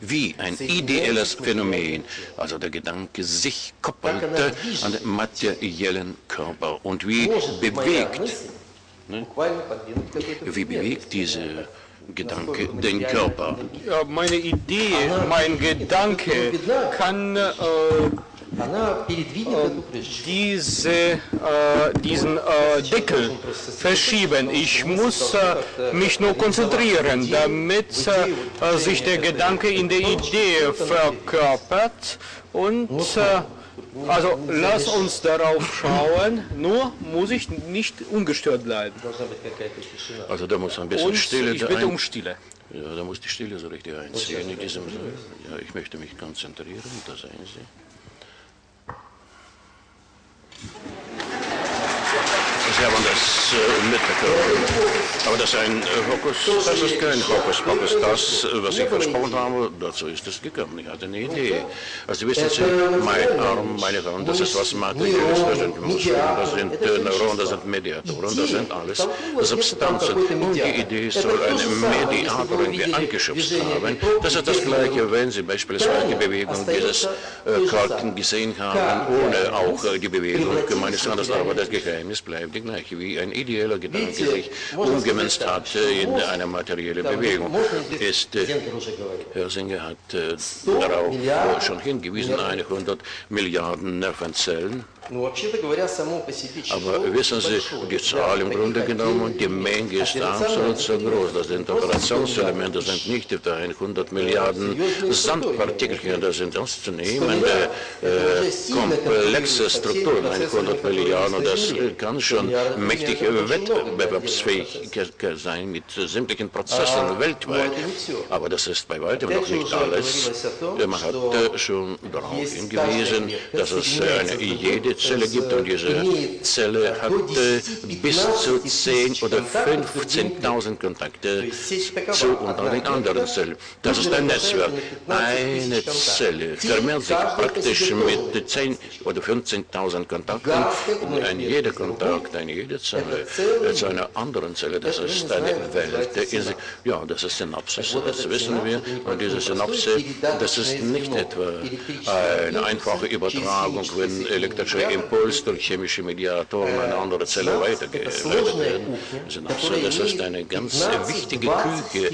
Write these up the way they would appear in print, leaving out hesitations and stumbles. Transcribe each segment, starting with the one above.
wie ein ideelles Phänomen, also der Gedanke sich koppelte an den materiellen Körper und wie bewegt diese Gedanke den Körper? Ja, meine Idee, mein Gedanke kann diesen Deckel verschieben. Ich muss mich nur konzentrieren, damit sich der Gedanke in der Idee verkörpert. Und also lass uns darauf schauen, nur muss ich nicht ungestört bleiben. Also da muss ein bisschen Stille ich bitte um Stille. Ja, da muss die Stille so richtig einziehen. Ja, ich möchte mich konzentrieren, das sehen Sie. Sie haben das mitbekommen. Aber das ist ein Hokus, das ist kein Hokuspokus. Das, was ich versprochen habe, dazu ist es gekommen. Ich hatte eine Idee. Also wissen Sie, mein Arm, meine Hand, das ist was Materielles. Das sind Muskeln, das sind Neuronen, das sind Mediatoren, das sind alles Substanzen. Und die Idee soll einen Mediator irgendwie angeschubst haben. Das ist das Gleiche, wenn Sie beispielsweise die Bewegung dieses Kalken gesehen haben, ohne auch die Bewegung meines Handes. Aber das Geheimnis bleibt die gleiche, wie ein ideeller Gedanke sich umgemünzt hat in eine materielle Bewegung. Hörsinger hat darauf schon hingewiesen, 100 Milliarden Nervenzellen. Aber wissen Sie, die Zahl im Grunde genommen, die Menge ist absolut so groß. Das sind Operationselemente, sind nicht etwa 100 Milliarden Sandpartikelchen, das sind ernstzunehmende komplexe Strukturen, 100 Milliarden. Und das kann schon mächtig wettbewerbsfähig sein mit sämtlichen Prozessen weltweit. Aber das ist bei weitem noch nicht alles. Man hat schon darauf hingewiesen, dass es jede Zelle gibt und diese Zelle hat bis zu 10.000 oder 15.000 Kontakte zu und an den anderen Zellen. Das ist ein Netzwerk. Eine Zelle vermehrt sich praktisch mit 10.000 oder 15.000 Kontakten und jeder Kontakt, jede Zelle zu einer anderen Zelle, das ist eine Welt. Ja, das ist Synapsis, das wissen wir. Und diese Synapse, das ist nicht etwa eine einfache Übertragung, wenn elektrischer Impuls durch chemische Mediatoren eine andere Zelle weitergeleitet werden. Das ist eine ganz wichtige Küche,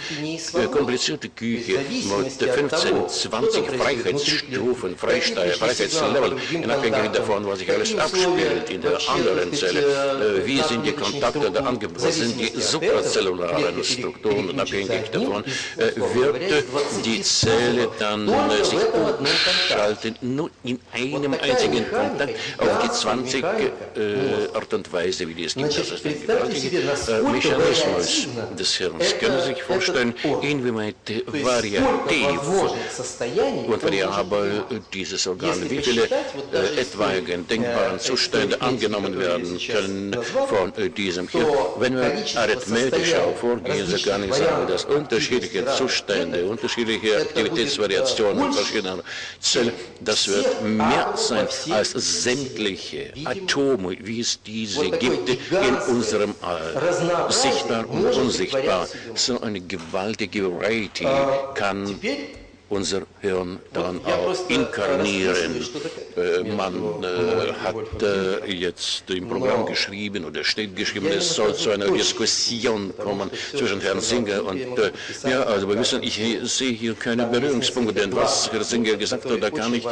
komplizierte Küche mit 15, 20 Freiheitsstufen, Freiheitslevel, in Abhängigkeit davon, was sich alles abspielt in der anderen Zelle. Wie sind die Kontakte da angepasst, sind die suprazellularen Strukturen und abhängig davon wird die Zelle dann sich umschalten, nur in einem einzigen Kontakt auf die 20 Art und Weise, wie die es gibt. Das ist ein gewaltiger Mechanismus des Hirns. Können Sie sich vorstellen, inwieweit variativ und variabel dieses Organ, wie viele etwaigen denkbaren Zustände angenommen werden können von diesem Hirn. Wenn wir arithmetisch vorgehen, so kann ich sagen, dass unterschiedliche Zustände, unterschiedliche Aktivitätsvariationen verschiedener Zellen, das wird mehr sein als sämtliche Atome, wie es diese gibt in unserem All, sichtbar und unsichtbar. So eine gewaltige Variety kann unser Hirn dann auch inkarnieren. Man hat jetzt im Programm geschrieben oder steht geschrieben, es soll zu einer Diskussion kommen zwischen Herrn Singer und ja, also wir wissen, ich sehe hier keine Berührungspunkte, denn was Herr Singer gesagt hat, da kann ich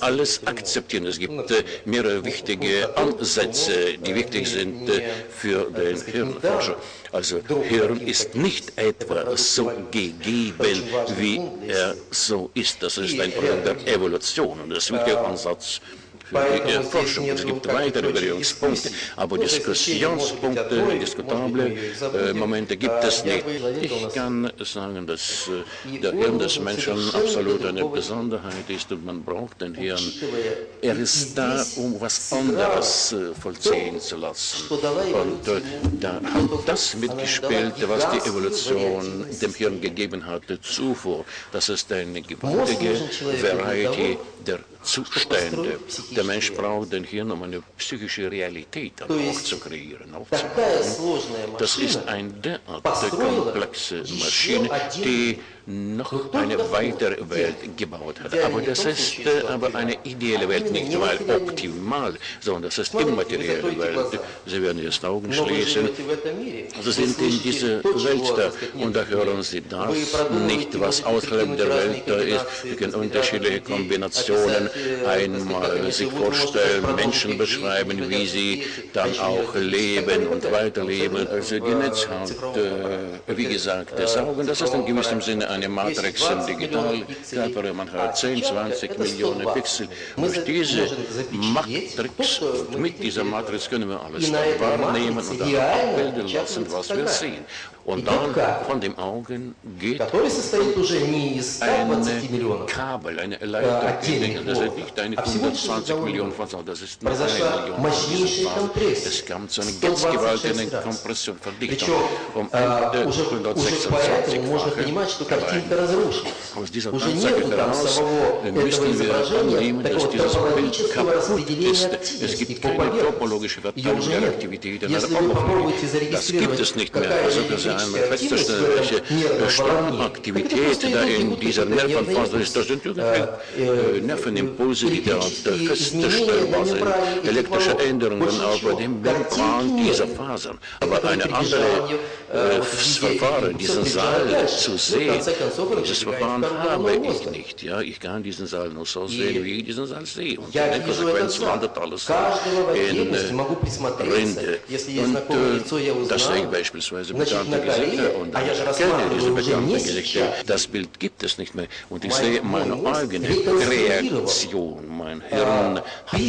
alles akzeptieren. Es gibt mehrere wichtige Ansätze, die wichtig sind für den Hirnforscher. Also Hirn ist nicht etwa so gegeben, wie er so ist. Das ist ein Produkt der Evolution und das ist ein wichtiger Ansatz für die Forschung. Es gibt weitere Berührungspunkte, aber Diskussionspunkte, diskutable Momente gibt es nicht. Ich kann sagen, dass der Hirn des Menschen absolut eine Besonderheit ist und man braucht den Hirn. Er ist da, um was anderes vollziehen zu lassen. Und da hat das mitgespielt, was die Evolution dem Hirn gegeben hat, zuvor. Das ist eine gewaltige Variety der Zustände. Der Mensch braucht den Hirn, um eine psychische Realität auch zu kreieren, aufzubauen. Das ist eine derart komplexe Maschine, die noch eine weitere Welt gebaut hat. Aber das ist aber eine ideelle Welt, nicht mal optimal, sondern das ist immaterielle Welt. Sie werden jetzt Augen schließen. Sie sind in dieser Welt da und da hören Sie das nicht, was außerhalb der Welt da ist. Sie können unterschiedliche Kombinationen einmal sich vorstellen, Menschen beschreiben, wie sie dann auch leben und weiterleben. Also die Netzhaut, wie gesagt, das Augen, das ist in gewissem Sinne eine Matrix im Digitalkörper. Man hat 10, 20 Millionen Pixel. Durch diese Matrix, mit dieser Matrix können wir alles wahrnehmen und dann abbilden lassen, was wir sehen. Und dann von dem Augen geht ein Kabel, eine Leiter. Das ist nicht eine 120 Millionen Faser, das ist nur 1 Million Faser. Es kam zu einer ganz gewaltigen Kompression, Verdichtung um 126-fache. Aus dieser Tatsache heraus müssten wir annehmen, dass dieses Bild kaputt ist. Es gibt keine topologische Verteilung der Aktivitäten an der Oberfläche. Das gibt es nicht mehr. Also das ist einmal festzustellen, welche Stromaktivität da in dieser Nervenfaser ist. Das sind irgendwelche Nervenimpulse, die dort feststellbar sind. Elektrische Änderungen auch bei dem Membran dieser Fasern. Aber eine andere Verfahren, diesen Saal zu sehen, dieses Verfahren habe ich nicht. Ja, ich kann diesen Saal nur so sehen, wie ich diesen Saal sehe. Und in der Konsequenz landet alles in Rinde. Und das sehe ich beispielsweise bekannte Gesichter und ich kenne diese bekannten Gesichter. Das Bild gibt es nicht mehr. Und ich sehe meine eigene Reaktion. Mein Hirn hat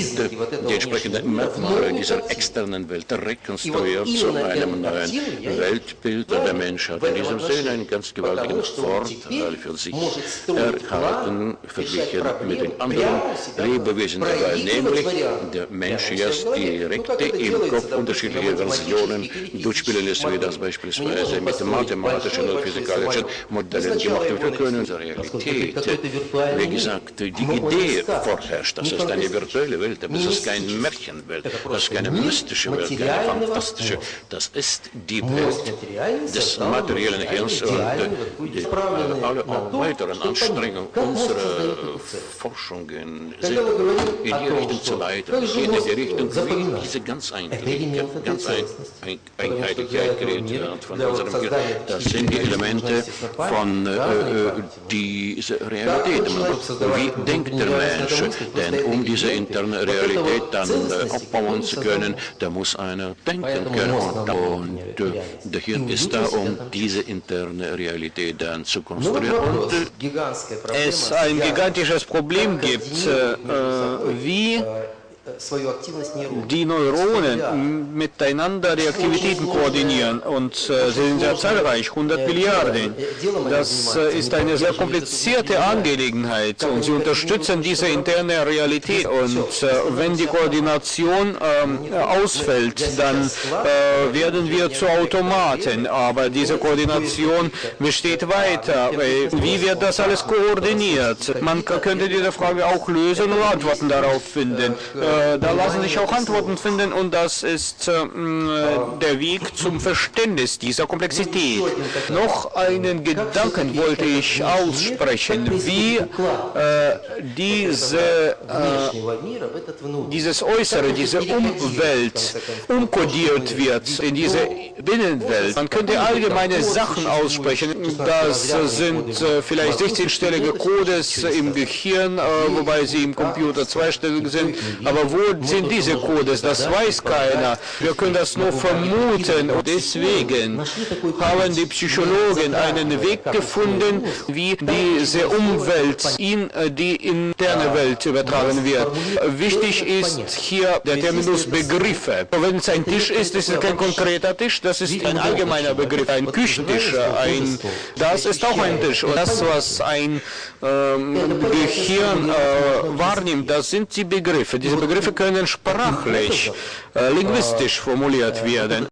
die entsprechenden Merkmale dieser externen Welt rekonstruiert zu einem neuen Weltbild der Menschheit. In diesem Sinne einen ganz gewaltigen Vorteil für sich erhalten, verglichen mit den anderen Lebewesen dabei, nämlich der Mensch jetzt direkt im Kopf unterschiedliche Versionen durchspielen lässt, wie das beispielsweise mit mathematischen und physikalischen Modellen gemacht wird. Wir können unsere Realität, wie gesagt, die Idee vorherrscht, das ist eine virtuelle Welt, aber das ist keine Märchenwelt, das ist keine mystische Welt, keine fantastische, das ist die Welt des materiellen Hirns und alle weiteren Anstrengungen unserer Forschungen sind in die Richtung zu leiten, in die Richtung, wie diese ganz Einheitlichkeit geredet wird von unserem Gehirn. Das sind die Elemente von dieser Realität. Wie denkt der Mensch? Denn um diese interne Realität dann aufbauen zu können, da muss einer denken können. Und der Hirn ist da, um diese interne Realität dann zu konstruieren. Und es ein gigantisches Problem gibt, wie die Neuronen miteinander die Aktivitäten koordinieren und sie sind sehr zahlreich, 100 Milliarden. Das ist eine sehr komplizierte Angelegenheit und sie unterstützen diese interne Realität und wenn die Koordination ausfällt, dann werden wir zu Automaten, aber diese Koordination besteht weiter. Wie wird das alles koordiniert? Man könnte diese Frage auch lösen und Antworten darauf finden. Da lassen sich auch Antworten finden und das ist der Weg zum Verständnis dieser Komplexität. Noch einen Gedanken wollte ich aussprechen, wie dieses Äußere, diese Umwelt umkodiert wird in diese Binnenwelt. Man könnte allgemeine Sachen aussprechen, das sind vielleicht 16-stellige Codes im Gehirn, wobei sie im Computer zweistellig sind, aber wo sind diese Codes? Das weiß keiner. Wir können das nur vermuten. Und deswegen haben die Psychologen einen Weg gefunden, wie diese Umwelt in die interne Welt übertragen wird. Wichtig ist hier der Terminus Begriffe. Wenn es ein Tisch ist, ist es kein konkreter Tisch, das ist ein allgemeiner Begriff. Ein Küchentisch, das ist auch ein Tisch. Und das, was ein Gehirn wahrnimmt, das sind die Begriffe. Diese Begriffe können sprachlich, linguistisch formuliert werden.